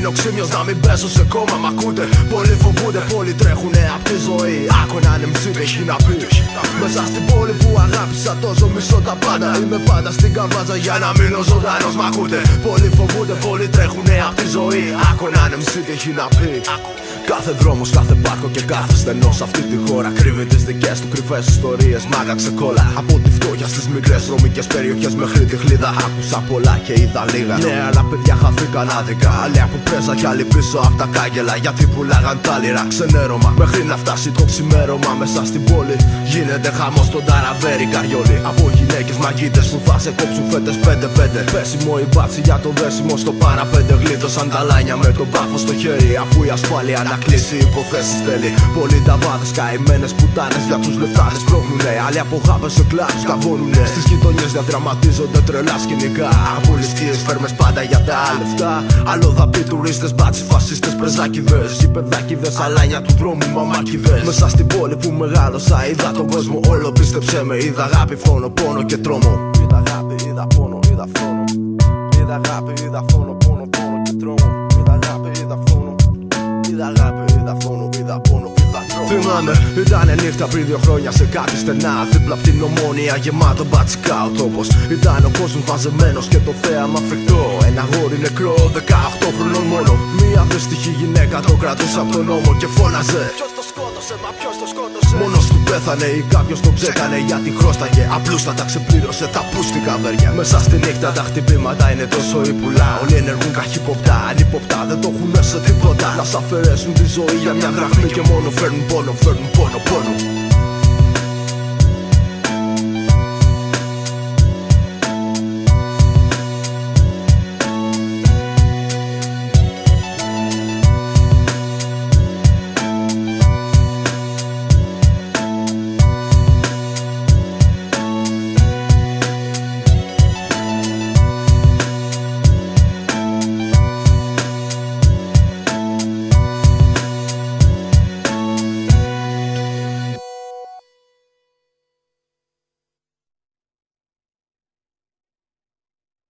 είναι οξύμιος να μην πέσω σε κόμμα. Μ' ακούτε, πολλοί φοβούνται, πολλοί τρέχουνε απ' τη ζωή. Άκου έναν MC τι έχει να πει. Μέσα στην πόλη που αγάπησα τόσο μισώ τα πάντα. Είμαι πάντα στην καβάτσα για να μείνω ζωντανός. Μ' ακούτε, πολλοί φοβούνται, πολλοί τρέχουνε απ' τη ζωή. Άκου έναν MC τι έχει να πει. Κάθε δρόμος, κάθε πάρκο και κάθε στενό σε αυτή τη χώρα κρύβει τις δικές του κρυφές ιστορίες. Μάγα ξεκόλα από τη φτώχεια στις μικρές ρωμικές περιοχές μέχρι τη χλίδα. Άκουσα πολλά και είδα λίγα. Νέα παιδιά χαθήκαν άδικα. Άλλοι από πρέζα κι άλλοι πίσω απ' τα κάγκελα. Γιατί πουλάγαν τα λιρά ξενέρωμα. Μέχρι να φτάσει το ξημέρωμα μέσα στην πόλη γίνεται χαμός στον ταραβέρι καριόλι. Από γυναίκες μαγίτες που θα σε κόψουν φέτες 5-5. Πέσιμο η μπάτσι για το δέσιμο στο παραπέντε. Γλίτωσαν τα λάνια με τον πάφο στο χέρι. Αφού η ασφάλεια να κλείσει υποθέσεις θέλει. Πολλοί ταβάδες, καημένες πουτάνες για τους λεφτάδες πρόχνουνε. Άλλοι από γάμπες σε κλάδους καβώνουνε. Στις γειτονιές διαδραματίζονται τρελά σκηνικά. Από ληστείες φέρμες πάντα για τα λεφτά. Αλλοδαποί τουρίστες, μπάτσι φασίστες, πρεζάκηδες. Γηπεδάκηδες, αλάνια του δρόμου μαμάκηδες. Μέσα στην πόλη που μεγάλωσα είδα τον κόσμο όλο, πίστεψέ με. Είδα αγάπη, φόνο, πόνο και τρόμο. Είδα αγάπη, είδα πόνο, είδα φόνο. Είδα αγάπη, είδα φόνο, πόνο, πόνο και τρόμο. Είδα αγάπη, είδα φόνο. Είδα αγάπη, είδα φόνο, είδα πόνο, είδα τρόμο. Θυμάμαι, ήτανε νύχτα πριν 2 χρόνια σε κάτι στενά. Δίπλα απ' την Ομόνια γεμάτο μπατσικά ο τόπος. Ήταν ο κόσμος μαζεμένος και το θέαμα φρικτό. Ένα γόρι νεκρό, 18 χρονών μόνο. Μια δύστιχη γυναίκα το κρατούσε από τον νόμο και φώναζε. Ποιος το σκότωσε, μα ποιος το σκότωσε. Μόνος του πέθανε ή κάποιος τον ξέκανε γιατί χρώσταγε. Απλούστατα ξεπλήρωσε τα πούστικα βέρια. Μέσα στη νύχτα τα χτυπήματα είναι τόσο ύπουλα. Όλοι ενεργούν καχύποπτα, ανύποπτα, δεν το έχουν σε τίποτα. Να σ' αφαιρέσουν τη ζωή για μια δραχμή και μόνο φέρνουν πόνο, φέρνουν πόνο, πόνο.